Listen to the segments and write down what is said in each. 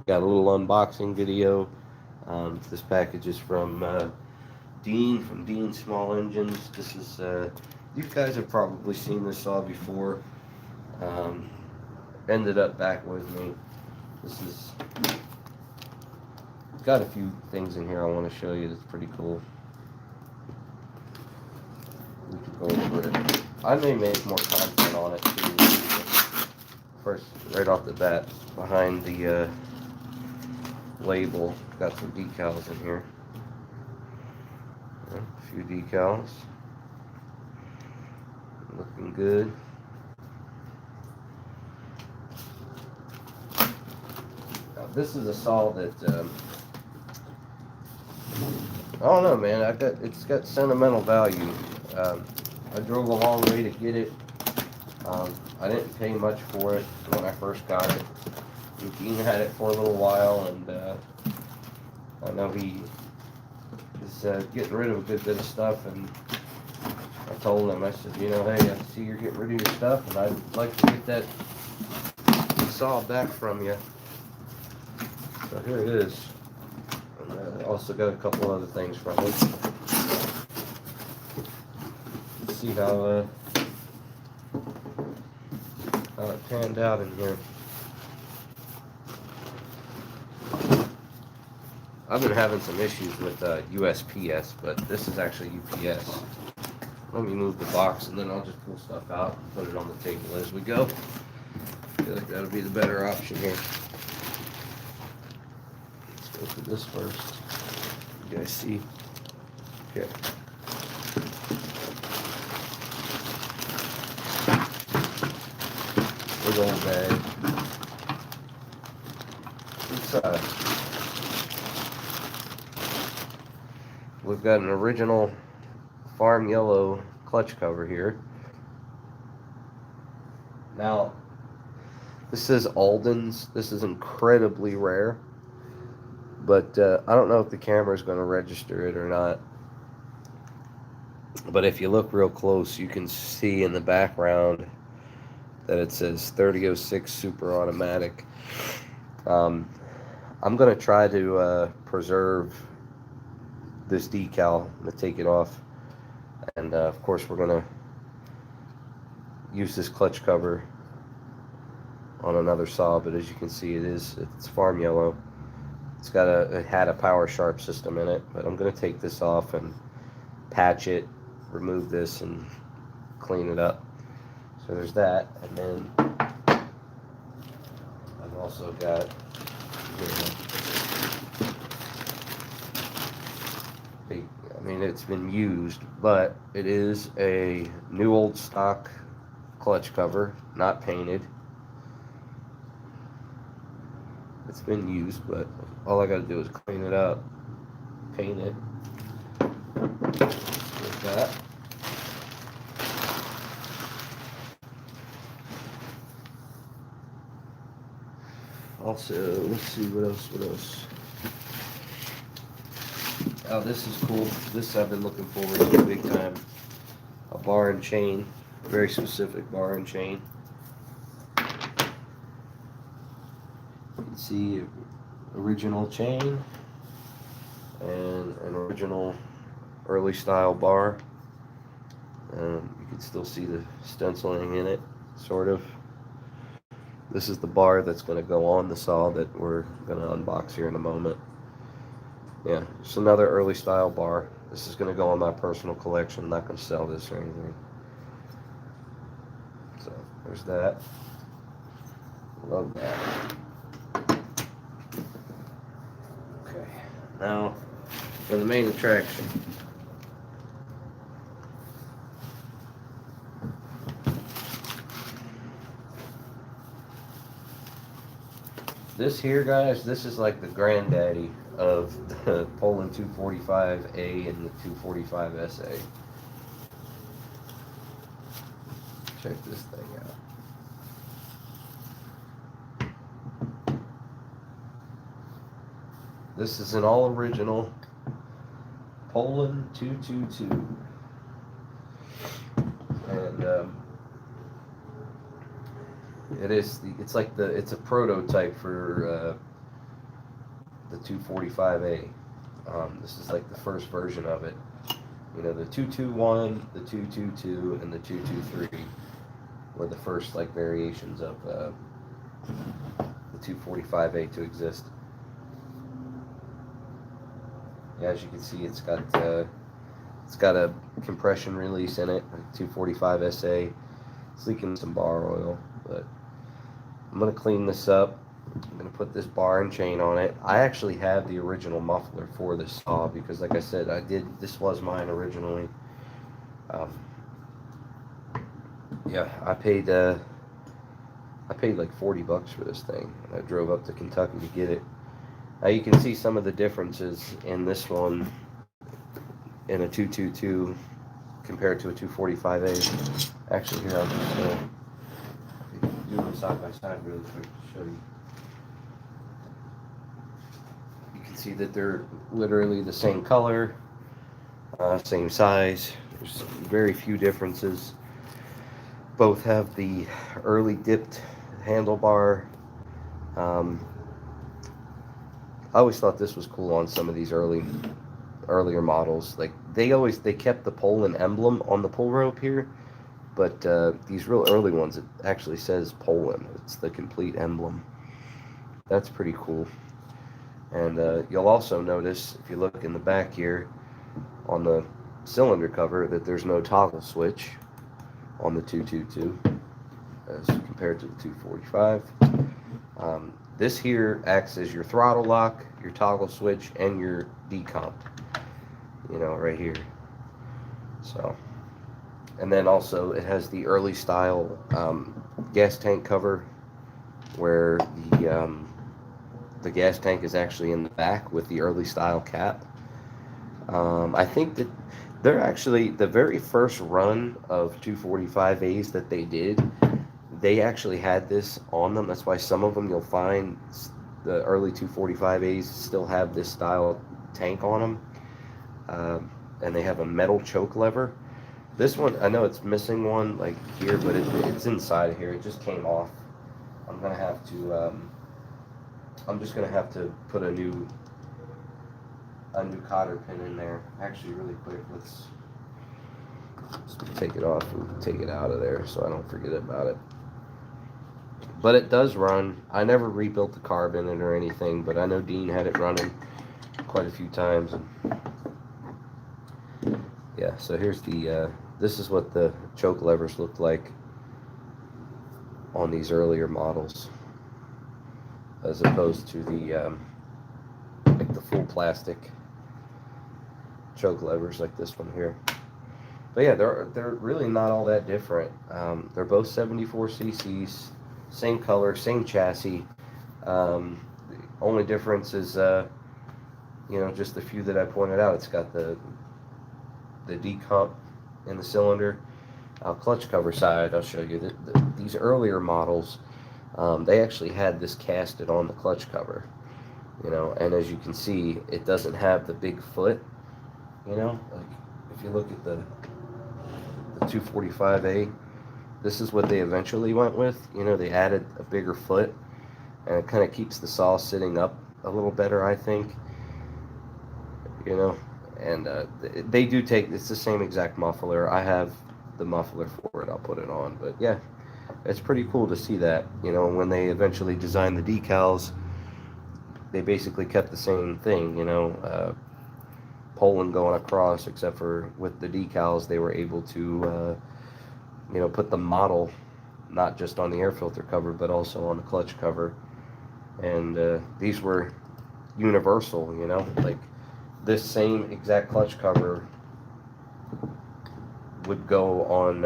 got a little unboxing video. This package is from Dean from Dean Small Engines. This is you guys have probably seen this saw before. Um, Ended up back with me. This is got a few things in here I want to show you. That's pretty cool. We can go over it. I may make more content on it too. First, right off the bat, behind the label, got some decals in here. A few decals. Looking good. Now, this is a saw that I don't know, man. It's got sentimental value. I drove a long way to get it. I didn't pay much for it when I first got it. Dean had it for a little while, and I know he is getting rid of a good bit of stuff. And I told him, I said, you know, hey, I see you're getting rid of your stuff, and I'd like to get that saw back from you. So here it is. And I also got a couple other things from it. Let's see how it panned out in here. I've been having some issues with USPS, but this is actually UPS. Let me move the box, and then I'll just pull stuff out and put it on the table as we go. I feel like that'll be the better option here. Let's go through this first. You guys see? Okay. Big old bag. Inside, we've got an original farm yellow clutch cover here. Now, this says Alden's. This is incredibly rare, but I don't know if the camera is going to register it or not. But if you look real close, you can see in the background that it says 3006 Super Automatic. I'm going to try to preserve this decal. I'm going to take it off, and of course we're going to use this clutch cover on another saw. But as you can see, it's farm yellow. It had a power sharp system in it, but I'm going to take this off and patch it, remove this, and clean it up. So there's that. And then I've also got I mean, it's been used, but it is a new old stock clutch cover, not painted. It's been used, but all I got to do is clean it up, paint it. Like that. Also, let's see what else. Oh, this is cool. This I've been looking forward to big time. A bar and chain, very specific bar and chain. You can see original chain and an original early style bar. You can still see the stenciling in it, sort of. This is the bar that's going to go on the saw that we're going to unbox here in a moment. Yeah, just another early style bar. This is going to go on my personal collection. I'm not going to sell this or anything. So there's that. Love that. Okay, now for the main attraction. This here, guys, this is like the granddaddy of the Poulan 245A and the 245SA. Check this thing out. This is an all original Poulan 222. And it's a prototype for the 245A. This is like the first version of it. You know, the 221, the 222, and the 223 were the first like variations of the 245A to exist. Yeah, as you can see, it's got a compression release in it, like 245 SA. It's leaking some bar oil, but I'm gonna clean this up. I'm gonna put this bar and chain on it. I actually have the original muffler for this saw because, like I said, this was mine originally. Yeah, I paid like $40 for this thing. I drove up to Kentucky to get it. Now you can see some of the differences in this one in a 222 compared to a 245A. Actually, here I'll just do them side by side really quick to show you. You can see that they're literally the same color, same size. There's very few differences. Both have the early dipped handlebar. I always thought this was cool on some of these earlier models. Like they kept the Poulan emblem on the pull rope here, but these real early ones, it actually says Poulan. It's the complete emblem. That's pretty cool. And you'll also notice if you look in the back here on the cylinder cover that there's no toggle switch on the 222 as compared to the 245. This here acts as your throttle lock, your toggle switch, and your decomp, you know, right here. So, and then also it has the early style gas tank cover where the gas tank is actually in the back with the early style cap. I think that they're actually the very first run of 245As that they did. They actually had this on them. That's why some of them you'll find the early 245As still have this style tank on them, and they have a metal choke lever. This one, I know it's missing one like here, but it's inside of here. It just came off. I'm gonna have to. I'm just gonna have to put a new cotter pin in there. Actually, really quick, let's take it off and take it out of there so I don't forget about it. But it does run. I never rebuilt the carb in it or anything, but I know Dean had it running quite a few times. And yeah, so here's the, this is what the choke levers looked like on these earlier models, as opposed to the, like the full plastic choke levers like this one here. But yeah, they're really not all that different. They're both 74 cc's. Same color, same chassis. The only difference is, you know, just the few that I pointed out. It's got the decomp in the cylinder. Clutch cover side, I'll show you that these earlier models, they actually had this casted on the clutch cover, you know, and as you can see, it doesn't have the big foot, you know, like if you look at the 245A. This is what they eventually went with. You know, they added a bigger foot, and it kind of keeps the saw sitting up a little better, I think. You know, and they do take, it's the same exact muffler. I have the muffler for it. I'll put it on. But yeah, it's pretty cool to see that. You know, when they eventually designed the decals, they basically kept the same thing, you know, Poulan going across, except for with the decals, they were able to, you know, put the model not just on the air filter cover, but also on the clutch cover. And these were universal, you know, like this same exact clutch cover would go on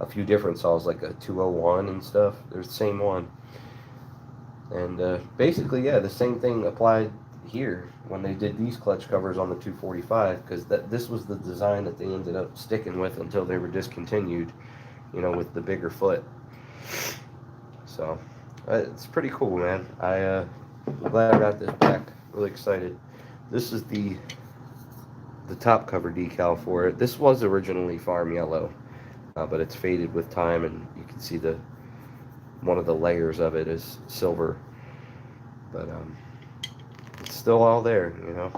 a few different saws, like a 201 and stuff. They're the same one. And basically, yeah, the same thing applied here when they did these clutch covers on the 245, because this was the design that they ended up sticking with until they were discontinued, you know, with the bigger foot. So it's pretty cool, man. I'm glad I got this back. Really excited. This is the top cover decal for it. This was originally farm yellow, but it's faded with time, and you can see one of the layers of it is silver. But it's still all there, you know.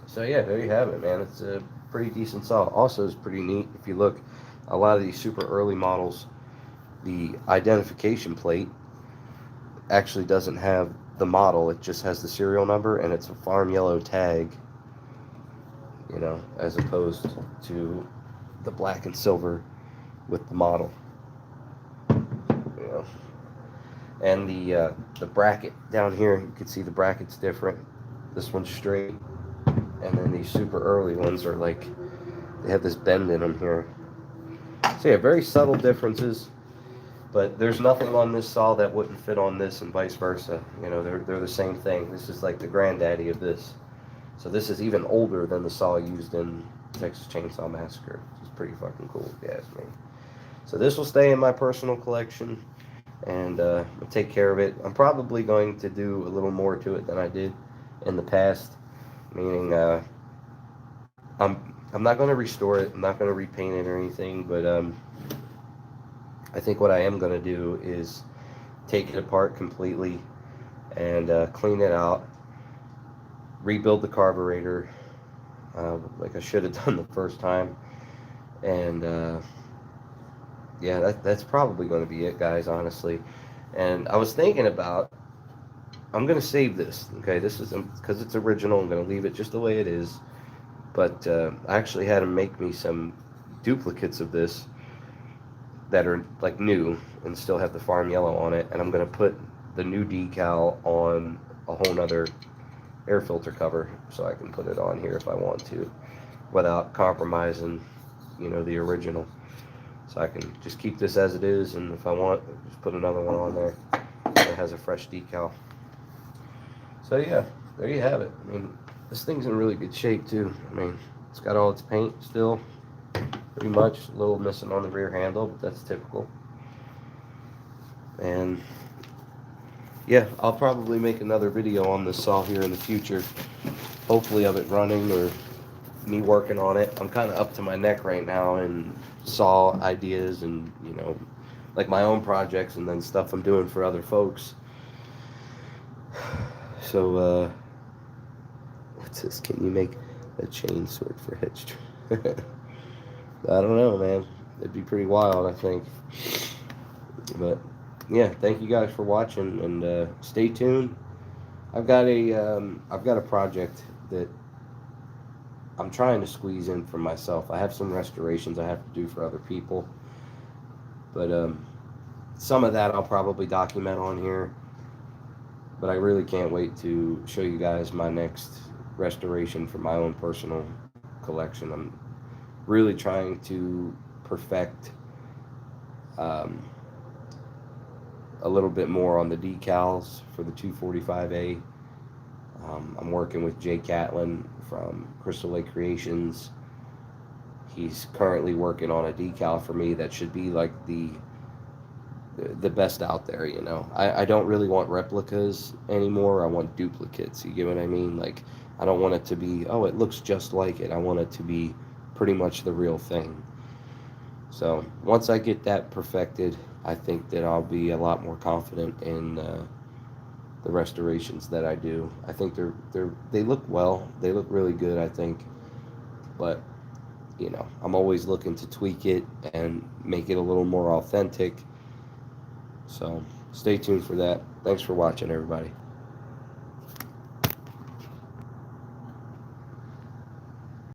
So yeah, there you have it, man. It's a pretty decent saw. Also, it's pretty neat if you look. A lot of these super early models, the identification plate actually doesn't have the model. It just has the serial number, and it's a farm yellow tag, you know, as opposed to the black and silver with the model, you know. And the bracket down here, you can see the bracket's different. This one's straight, and then these super early ones are like, they have this bend in them here. So yeah, very subtle differences, but there's nothing on this saw that wouldn't fit on this, and vice versa. You know, they're the same thing. This is like the granddaddy of this. So this is even older than the saw used in Texas Chainsaw Massacre. It's pretty fucking cool, if you ask me. So this will stay in my personal collection, and I'll take care of it. I'm probably going to do a little more to it than I did in the past, meaning I'm not going to restore it. I'm not going to repaint it or anything, but I think what I am going to do is take it apart completely and clean it out, rebuild the carburetor like I should have done the first time, and yeah, that's probably going to be it, guys, honestly. And I was thinking about, I'm going to save this, okay? This is, because it's original, I'm going to leave it just the way it is. But I actually had them make me some duplicates of this that are like new and still have the farm yellow on it. And I'm going to put the new decal on a whole nother air filter cover, so I can put it on here if I want to without compromising, you know, the original. So I can just keep this as it is, and if I want, just put another one on there that has a fresh decal. So yeah, there you have it. I mean, this thing's in really good shape too. I mean, it's got all its paint still, pretty much. A little missing on the rear handle, but that's typical. And yeah, I'll probably make another video on this saw here in the future, hopefully of it running or me working on it. I'm kind of up to my neck right now in saw ideas and, you know, like my own projects and then stuff I'm doing for other folks. So what's this? Can you make a chain sword for hitch? I don't know, man. It'd be pretty wild, I think. But yeah, thank you guys for watching, and stay tuned. I've got a project that I'm trying to squeeze in for myself. I have some restorations I have to do for other people, but some of that I'll probably document on here. But I really can't wait to show you guys my next restoration for my own personal collection. I'm really trying to perfect a little bit more on the decals for the 245A. I'm working with Jay Catlin from Crystal Lake Creations. He's currently working on a decal for me that should be like the best out there, you know. I don't really want replicas anymore. I want duplicates, you get what I mean? Like, I don't want it to be, oh, it looks just like it. I want it to be pretty much the real thing. So once I get that perfected, I think that I'll be a lot more confident in the restorations that I do. I think they look well. They look really good, I think. But, you know, I'm always looking to tweak it and make it a little more authentic. So stay tuned for that. Thanks for watching, everybody.